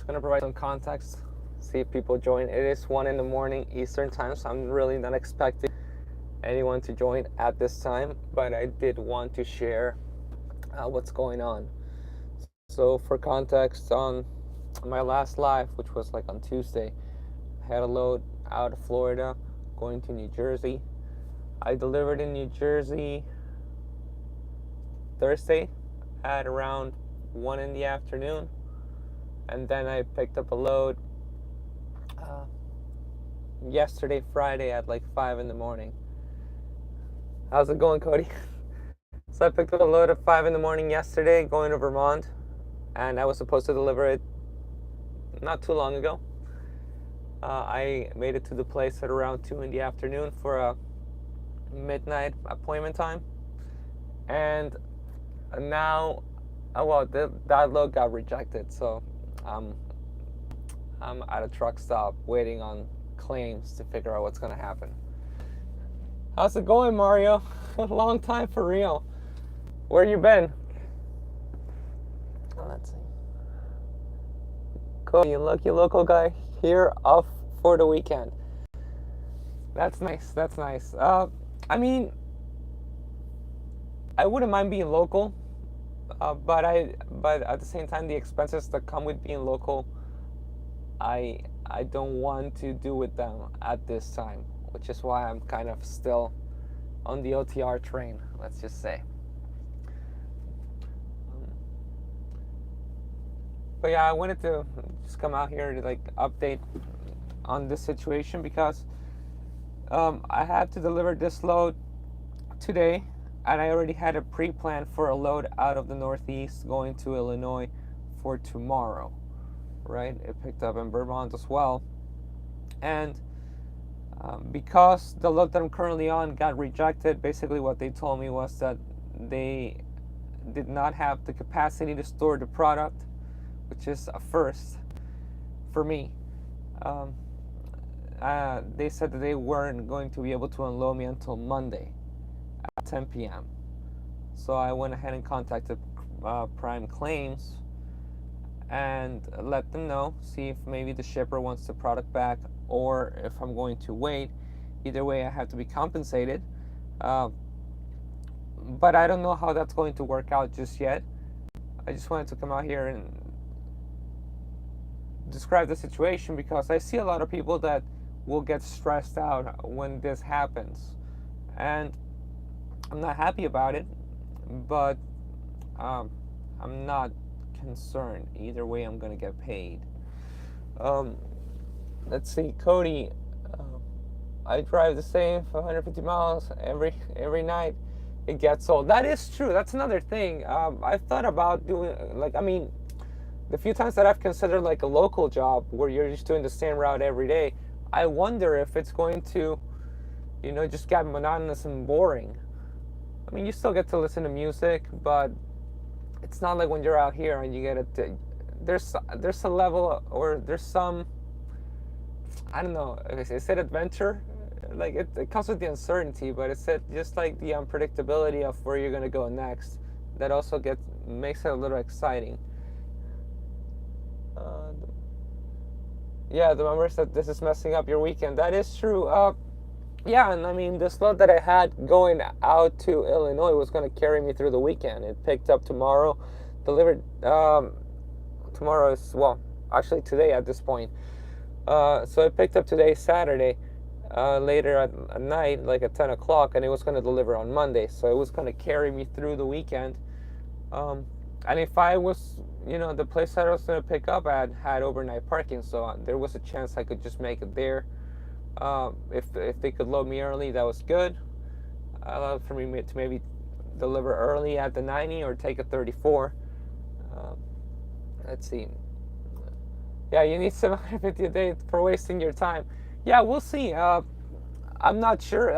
gonna provide some context, see if people join. It is 1 in the morning Eastern time, so I'm really not expecting anyone to join at this time, but I did want to share what's going on. So for context, on my last live, which was like on Tuesday, I had a load out of Florida going to New Jersey. I delivered in New Jersey Thursday at around 1 in the afternoon, and then I picked up a load yesterday, Friday, at like 5 in the morning. How's it going, Cody? So I picked up a load at 5 in the morning yesterday going to Vermont, and I was supposed to deliver it not too long ago. I made it to the place at around 2 in the afternoon for a midnight appointment time, and now, that load got rejected, so I'm at a truck stop waiting on claims to figure out what's going to happen. How's it going, Mario? Long time for real. Where you been? Let's see. Cool, you lucky local guy here off for the weekend. That's nice. That's nice. I mean, I wouldn't mind being local, but at the same time, the expenses that come with being local, I don't want to do with them at this time, which is why I'm kind of still on the OTR train, let's just say. But yeah, I wanted to just come out here to like update on this situation because I had to deliver this load today, and I already had a pre-plan for a load out of the Northeast going to Illinois for tomorrow, right? It picked up in Vermont as well, and because the load that I'm currently on got rejected, basically what they told me was that they did not have the capacity to store the product, which is a first for me. They said that they weren't going to be able to unload me until Monday at 10 p.m. So I went ahead and contacted Prime Claims and let them know, see if maybe the shipper wants the product back or if I'm going to wait. Either way, I have to be compensated. But I don't know how that's going to work out just yet. I just wanted to come out here and describe the situation because I see a lot of people that will get stressed out when this happens, and I'm not happy about it, but I'm not concerned. Either way, I'm gonna get paid. Let's see, Cody. I drive the same for 150 miles every night. It gets old. That is true. That's another thing. I've thought about doing the few times that I've considered like a local job where you're just doing the same route every day. I wonder if it's going to, just get monotonous and boring. I mean, you still get to listen to music, but it's not like when you're out here and you get there's a level, or there's some, I don't know, is it adventure? Like it comes with the uncertainty, but it's just like the unpredictability of where you're gonna go next. That also makes it a little exciting. Yeah, the members that this is messing up your weekend. That is true. Yeah, and I mean, this load that I had going out to Illinois was going to carry me through the weekend. It picked up tomorrow, delivered tomorrow is, well, actually today at this point. So it picked up today, Saturday, later at night, like at 10 o'clock, and it was going to deliver on Monday. So it was going to carry me through the weekend. And if I was, the place that I was going to pick up at had overnight parking, so there was a chance I could just make it there. If they could load me early, that was good. Allowed for me to maybe deliver early at the 90 or take a 34. Let's see. Yeah, you need 750 a day for wasting your time. Yeah, we'll see. I'm not sure.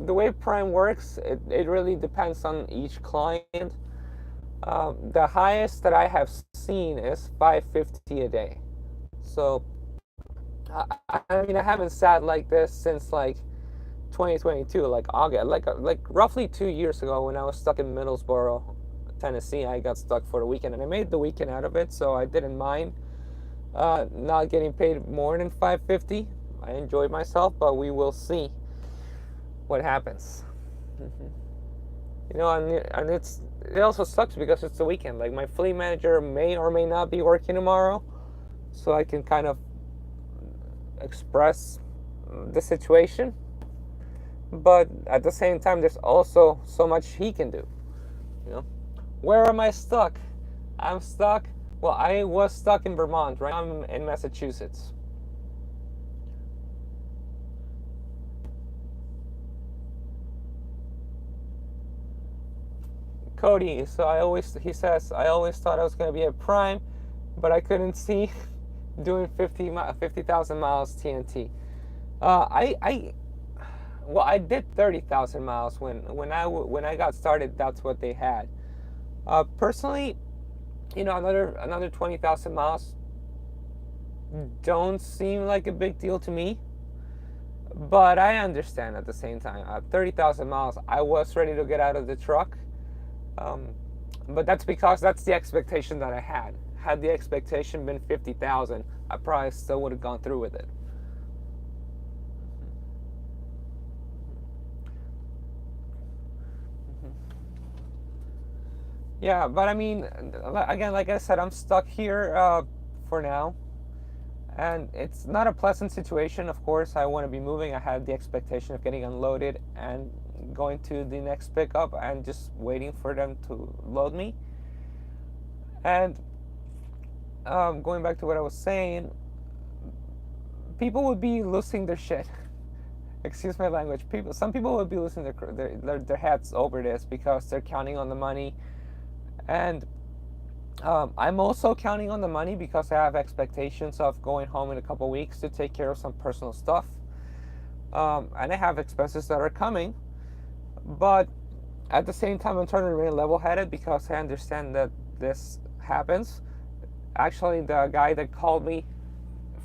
The way Prime works, it really depends on each client. The highest that I have seen is $550 a day. So, I mean, I haven't sat like this since like 2022, like August, like roughly 2 years ago when I was stuck in Middlesboro, Tennessee. I got stuck for the weekend, and I made the weekend out of it, so I didn't mind. not getting paid more than 550. I enjoyed myself, but we will see what happens. And it also sucks because it's the weekend. Like, my fleet manager may or may not be working tomorrow, so I can kind of express the situation. But at the same time, there's also so much he can do. You know, where am I stuck? I'm stuck. Well, I was stuck in Vermont. Right now, I'm in Massachusetts. Cody, he says, I always thought I was going to be at Prime, but I couldn't see doing 50,000 miles TNT. Well, I did 30,000 miles when I got started. That's what they had. Personally, another 20,000 miles don't seem like a big deal to me, but I understand at the same time. 30,000 miles, I was ready to get out of the truck. But that's because that's the expectation that I had. Had the expectation been 50,000, I probably still would have gone through with it. Yeah, but I mean, again, like I said, I'm stuck here for now. And it's not a pleasant situation, of course. I want to be moving. I had the expectation of getting unloaded and going to the next pickup and just waiting for them to load me. And going back to what I was saying, people would be losing their shit. Excuse my language. Some people would be losing their heads over this because they're counting on the money. And I'm also counting on the money because I have expectations of going home in a couple weeks to take care of some personal stuff. And I have expenses that are coming. But at the same time, I'm trying to remain level-headed because I understand that this happens. Actually, the guy that called me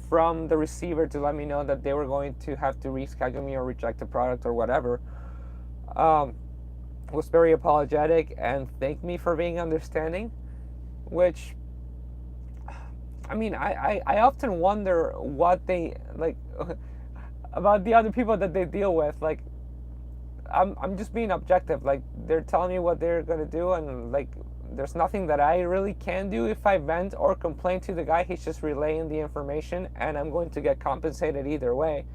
from the receiver to let me know that they were going to have to reschedule me or reject the product or whatever, was very apologetic and thanked me for being understanding, which, I mean, I often wonder what they, like, about the other people that they deal with. Like, I'm just being objective. Like, they're telling me what they're going to do, and, like, there's nothing that I really can do. If I vent or complain to the guy, he's just relaying the information, and I'm going to get compensated either way.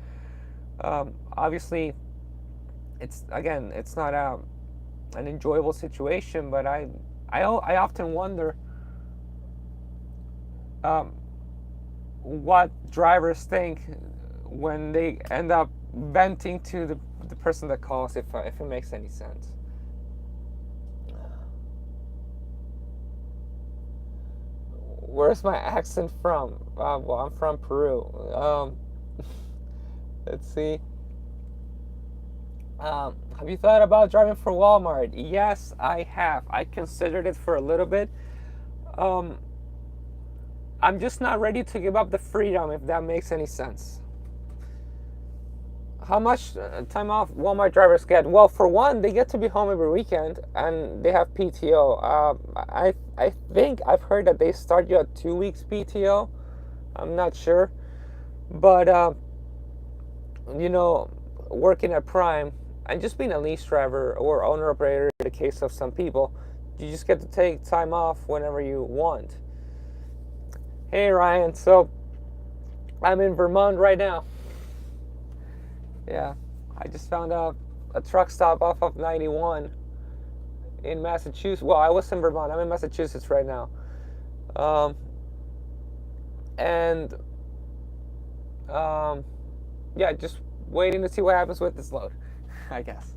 Obviously, it's not an enjoyable situation, but I often wonder what drivers think when they end up venting to the person that calls, if it makes any sense. Where's my accent from? Well, I'm from Peru. Let's see. Have you thought about driving for Walmart? Yes, I have. I considered it for a little bit. I'm just not ready to give up the freedom, if that makes any sense. How much time off Walmart drivers get? Well, for one, they get to be home every weekend, and they have PTO. I think I've heard that they start you at 2 weeks PTO. I'm not sure, but working at Prime and just being a lease driver or owner operator, in the case of some people, you just get to take time off whenever you want. Hey Ryan, so I'm in Vermont right now. Yeah, I just found out a truck stop off of 91 in Massachusetts. Well, I was in Vermont. I'm in Massachusetts right now. Yeah, just waiting to see what happens with this load, I guess.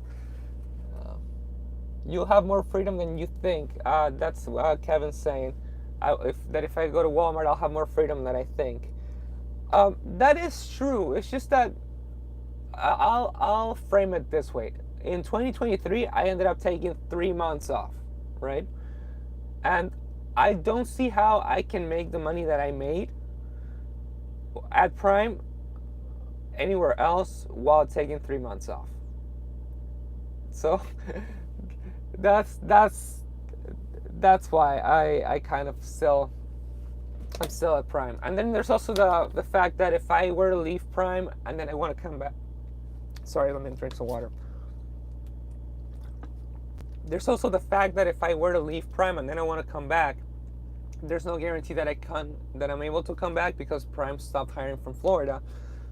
You'll have more freedom than you think. That's Kevin's saying. If I go to Walmart, I'll have more freedom than I think. That is true. It's just that I'll frame it this way. In 2023, I ended up taking 3 months off, right? And I don't see how I can make the money that I made at Prime anywhere else while taking 3 months off. So that's why I kind of still I'm still at Prime. And then there's also the fact that if I were to leave Prime and then I want to come back, sorry, let me drink some water. There's also the fact that if I were to leave Prime and then I want to come back, there's no guarantee that I'm able to come back because Prime stopped hiring from Florida.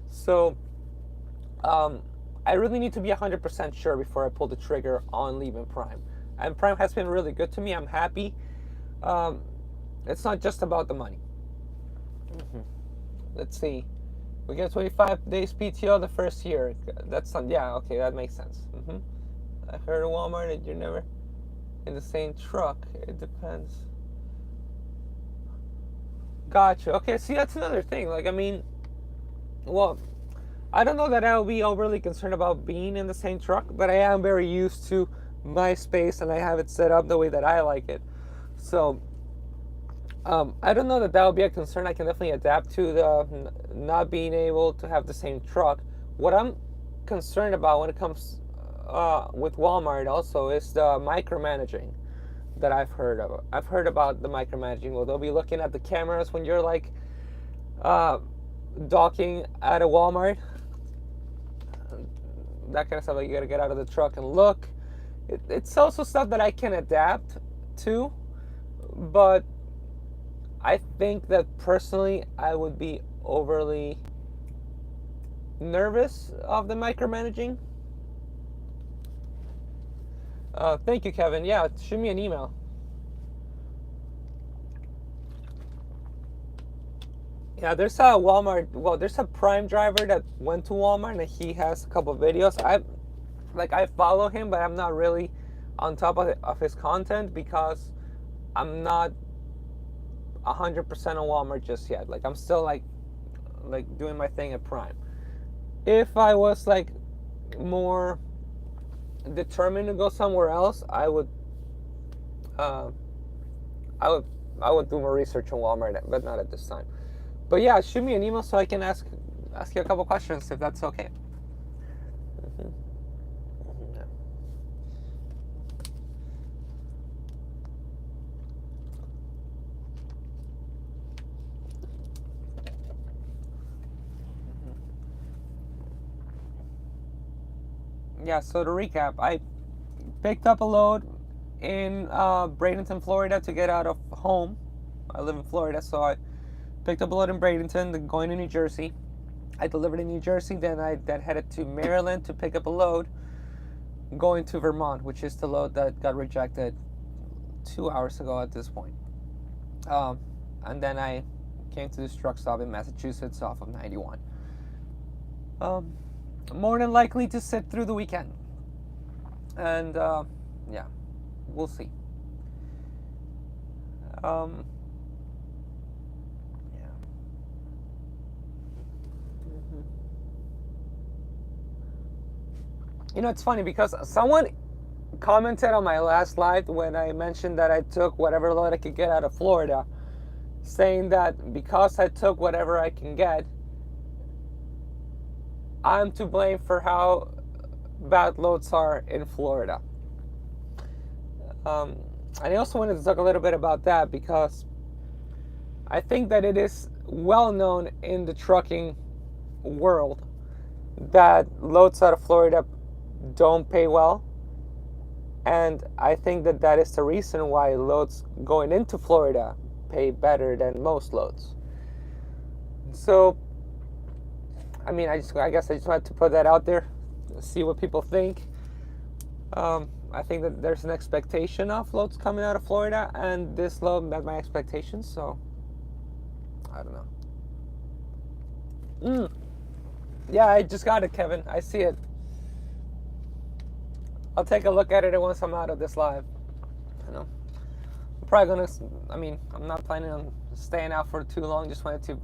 So I really need to be 100% sure before I pull the trigger on leaving Prime. And Prime has been really good to me. I'm happy. It's not just about the money. Let's see. We get 25 days PTO the first year. That's not, yeah, okay, that makes sense. I heard at Walmart that you're never in the same truck. It depends. Gotcha. Okay, see, that's another thing. Like, I mean, well, I don't know that I'll be overly concerned about being in the same truck, but I am very used to my space and I have it set up the way that I like it. So, I don't know that will be a concern. I can definitely adapt to the not being able to have the same truck. What I'm concerned about when it comes with Walmart also is the micromanaging that I've heard of. I've heard about the micromanaging. Well, they'll be looking at the cameras when you're like docking at a Walmart. That kind of stuff. Like you gotta get out of the truck and look. It's also stuff that I can adapt to, but I think that personally I would be overly nervous of the micromanaging. Thank you, Kevin. Yeah, shoot me an email. Yeah, there's a Walmart. Well, there's a Prime driver that went to Walmart and he has a couple of videos. I follow him, but I'm not really on top of his content because I'm not 100% on Walmart just yet. Like I'm still like doing my thing at Prime. If I was like more determined to go somewhere else, I would do more research on Walmart, but not at this time. But yeah, shoot me an email so I can ask you a couple questions if that's okay. Yeah, so to recap, I picked up a load in Bradenton, Florida to get out of home. I live in Florida, so I picked up a load in Bradenton, then going to New Jersey. I delivered in New Jersey, then I headed to Maryland to pick up a load, going to Vermont, which is the load that got rejected 2 hours ago at this point. And then I came to this truck stop in Massachusetts off of 91. More than likely to sit through the weekend. And yeah, we'll see. Yeah. You know, it's funny because someone commented on my last live when I mentioned that I took whatever load I could get out of Florida, saying that because I took whatever I can get, I'm to blame for how bad loads are in Florida. And I also wanted to talk a little bit about that because I think that it is well known in the trucking world that loads out of Florida don't pay well. And I think that that is the reason why loads going into Florida pay better than most loads. So, I mean, I guess I just wanted to put that out there, see what people think. I think that there's an expectation of loads coming out of Florida, and this load met my expectations, so I don't know. Yeah, I just got it, Kevin. I see it. I'll take a look at it once I'm out of this live. You know, I'm probably gonna. I mean, I'm not planning on staying out for too long. Just wanted to,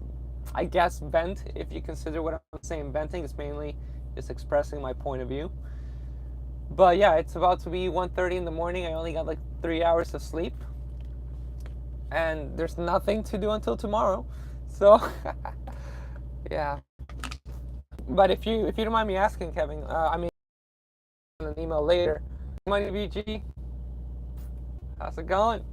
I guess, vent. If you consider what I'm saying venting, it's mainly just expressing my point of view. But yeah, it's about to be 1:30 in the morning. I only got like 3 hours of sleep, and there's nothing to do until tomorrow. So yeah. But if you don't mind me asking, Kevin, I mean, an email later. Money VG, how's it going?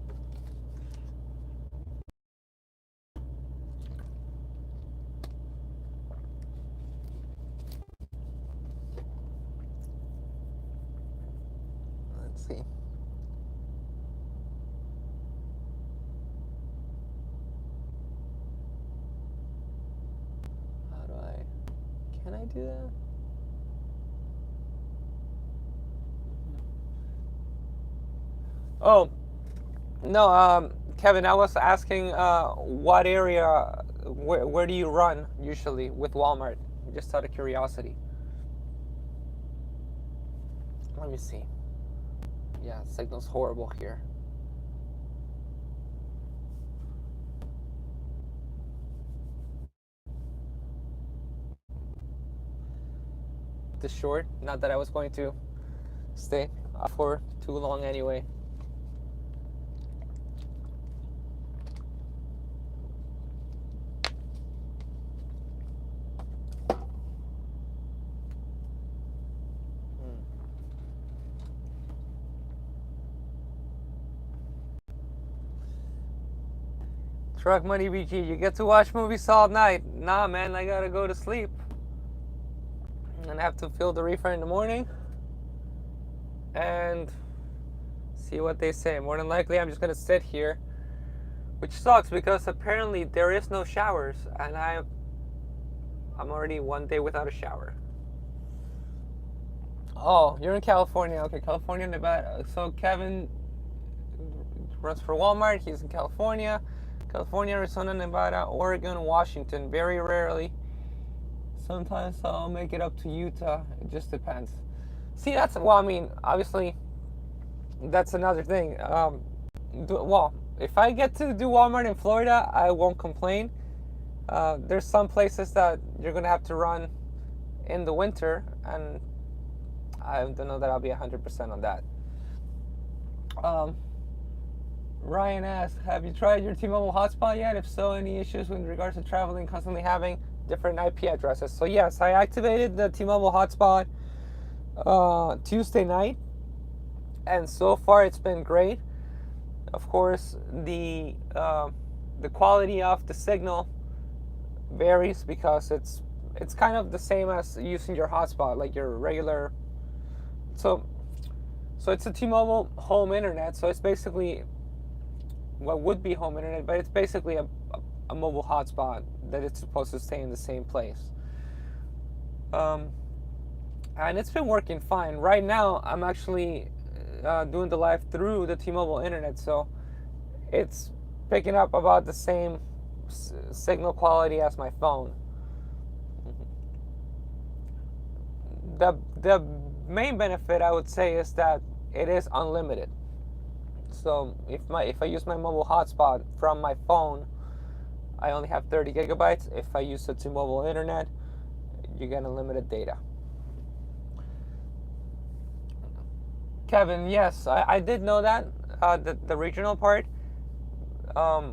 see. How do I? Can I do that? Oh, no, Kevin, I was asking what area, where do you run usually with Walmart? Just out of curiosity. Let me see. Yeah, signal's horrible here. This short, not that I was going to stay for too long anyway. Truck Money BG, you get to watch movies all night. Nah, man, I gotta go to sleep. And I have to fill the reefer in the morning and see what they say. More than likely, I'm just gonna sit here, which sucks because apparently there is no showers, and I'm already one day without a shower. Oh, you're in California. Okay, California, Nevada. So Kevin runs for Walmart. He's in California. California, Arizona, Nevada, Oregon, Washington. Very rarely. Sometimes I'll make it up to Utah. It just depends. See, that's, well, I mean, obviously, that's another thing. Well, if I get to do Walmart in Florida, I won't complain. There's some places that you're going to have to run in the winter, and I don't know that I'll be 100% on that. Ryan asks, have you tried your T-Mobile hotspot yet? If so, any issues with regards to traveling, constantly having different IP addresses? So yes, I activated the T-Mobile hotspot Tuesday night, and so far it's been great. Of course, the quality of the signal varies because it's kind of the same as using your hotspot, like your regular. So it's a T-Mobile home internet. So it's basically what would be home internet, but it's basically a mobile hotspot that it's supposed to stay in the same place. And it's been working fine. Right now, I'm actually doing the live through the T-Mobile internet, so it's picking up about the same signal quality as my phone. The main benefit, I would say, is that it is unlimited. So if I use my mobile hotspot from my phone, I only have 30 gigabytes. If I use the T-Mobile internet, you get unlimited data. Kevin, yes, I did know that, the regional part. For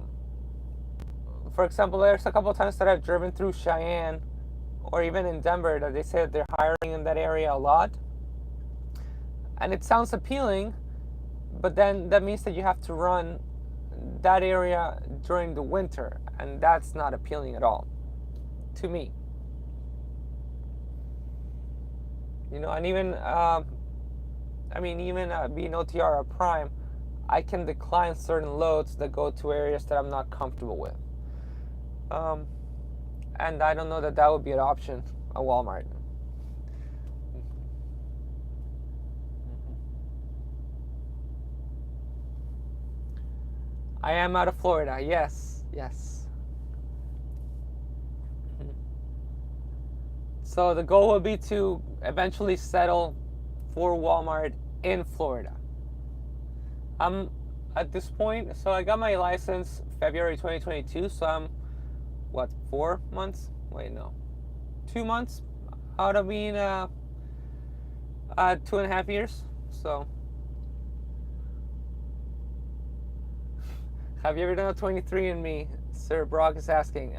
example, there's a couple of times that I've driven through Cheyenne or even in Denver that they say that they're hiring in that area a lot. And it sounds appealing, but then that means that you have to run that area during the winter, and that's not appealing at all to me. You know, and even being OTR or Prime, I can decline certain loads that go to areas that I'm not comfortable with. And I don't know that would be an option at Walmart. I am out of Florida. Yes. So the goal would be to eventually settle for Walmart in Florida. I'm at this point, so I got my license February 2022, so I'm, 4 months? Wait, no. 2 months out of being 2.5 years. So have you ever done a 23andMe? Sir Brock is asking.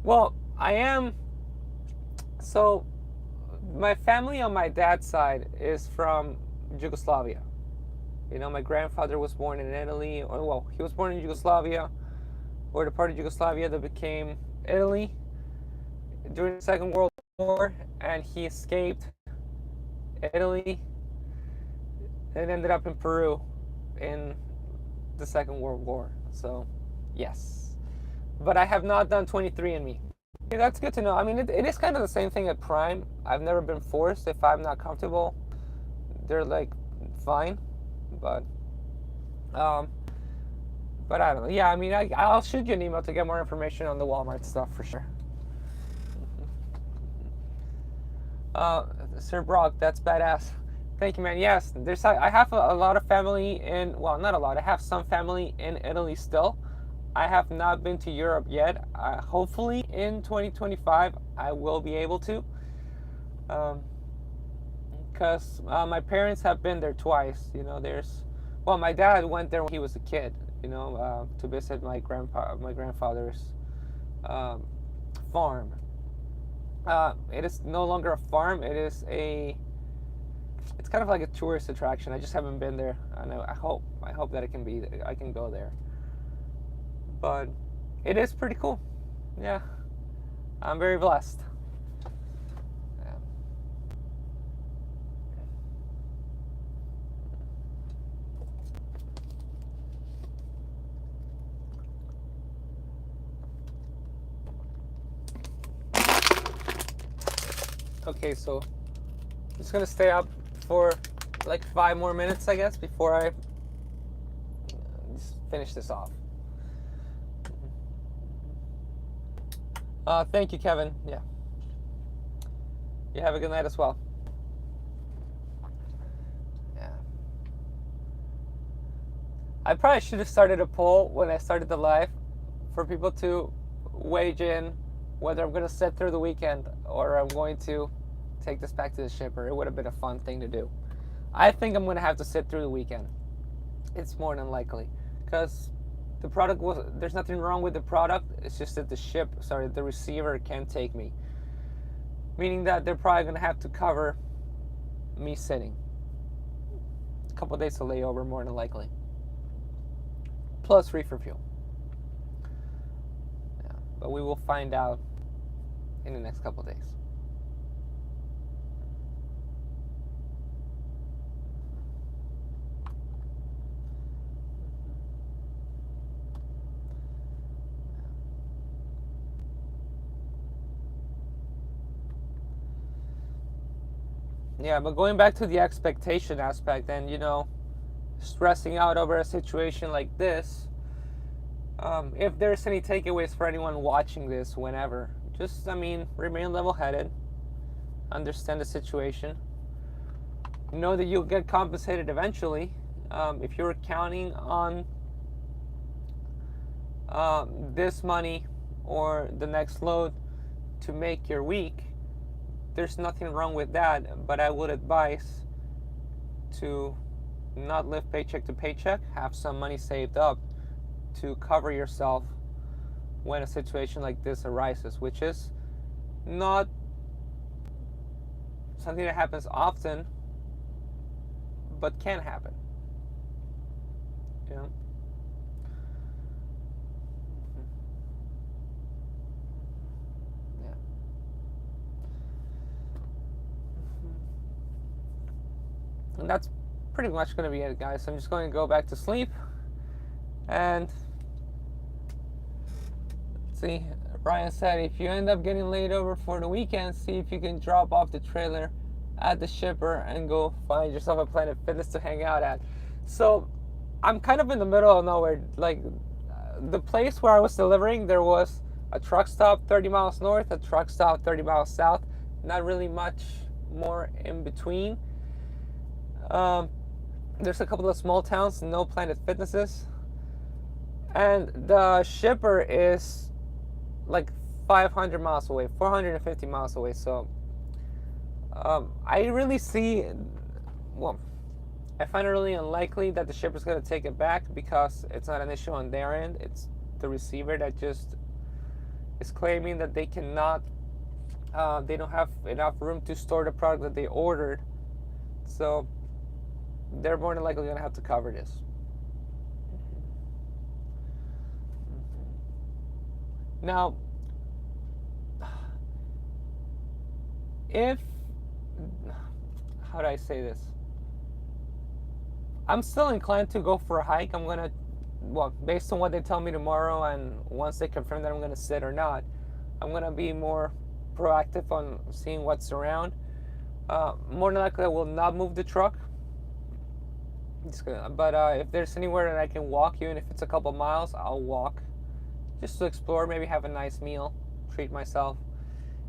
Well, I am. So my family on my dad's side is from Yugoslavia. You know, my grandfather was born in Italy, he was born in Yugoslavia, or the part of Yugoslavia that became Italy during the Second World War, and he escaped Italy and ended up in Peru in the Second World War. So, yes. But I have not done 23andMe. Okay, that's good to know. I mean, it is kind of the same thing at Prime. I've never been forced. If I'm not comfortable, they're like, fine. But, um, but I don't know. Yeah, I mean, I'll shoot you an email to get more information on the Walmart stuff for sure. Sir Brock, that's badass. Thank you, man. Yes, I have a lot of family in, well, not a lot. I have some family in Italy still. I have not been to Europe yet. Hopefully in 2025, I will be able to. Because my parents have been there twice. You know, well, my dad went there when he was a kid, you know, to visit my grandfather's farm. It is no longer a farm. It's kind of like a tourist attraction. I just haven't been there, and I hope that I can go there. But it is pretty cool. Yeah, I'm very blessed. Yeah. Okay, so I'm just gonna stay up for like 5 more minutes, I guess, before I just finish this off. Thank you, Kevin. Yeah. You have a good night as well. Yeah. I probably should have started a poll when I started the live for people to wage in whether I'm going to sit through the weekend or I'm going to take this back to the shipper. It would have been a fun thing to do. I think I'm going to have to sit through the weekend. It's more than likely because the product there's nothing wrong with the product. It's just that the receiver can't take me. Meaning that they're probably going to have to cover me sitting. A couple of days of layover, more than likely. Plus reefer fuel. Yeah, but we will find out in the next couple of days. Yeah, but going back to the expectation aspect and, you know, stressing out over a situation like this, if there's any takeaways for anyone watching this whenever, just, I mean, remain level-headed, understand the situation, know that you'll get compensated eventually. If you're counting on this money or the next load to make your week, there's nothing wrong with that, but I would advise to not live paycheck to paycheck, have some money saved up to cover yourself when a situation like this arises, which is not something that happens often, but can happen. You know? And that's pretty much going to be it, guys. So I'm just going to go back to sleep. And let's see. Brian said, if you end up getting laid over for the weekend, see if you can drop off the trailer at the shipper and go find yourself a Planet Fitness to hang out at. So I'm kind of in the middle of nowhere. Like, the place where I was delivering, there was a truck stop 30 miles north, a truck stop 30 miles south. Not really much more in between. There's a couple of small towns, no Planet Fitnesses, and the shipper is like 500 miles away, 450 miles away. So I really I find it really unlikely that the shipper's going to take it back because it's not an issue on their end. It's the receiver that just is claiming that they cannot, they don't have enough room to store the product that they ordered. So they're more than likely going to have to cover this. Now, how do I say this? I'm still inclined to go for a hike. I'm gonna, well, based on what they tell me tomorrow, and once they confirm that I'm gonna sit or not, I'm gonna be more proactive on seeing what's around. More than likely, I will not move the truck. But if there's anywhere that I can walk, even if it's a couple miles, I'll walk just to explore. Maybe have a nice meal, treat myself.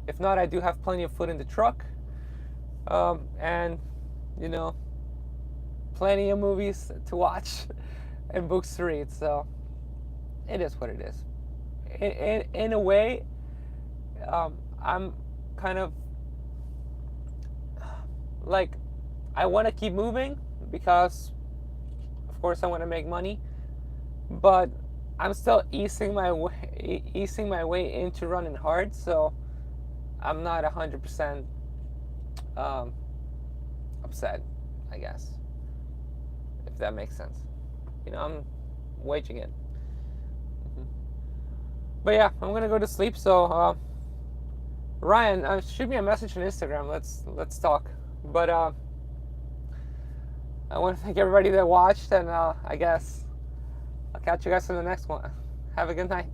If not, I do have plenty of food in the truck, and you know, plenty of movies to watch and books to read. So it is what it is. In a way, I'm kind of like, I want to keep moving because, of course, I want to make money, but I'm still easing my way into running hard. So I'm not 100% upset, I guess, if that makes sense. I'm waging it. But yeah, I'm gonna go to sleep. So Ryan, shoot me a message on Instagram. Let's talk. But I want to thank everybody that watched, and I guess I'll catch you guys in the next one. Have a good night.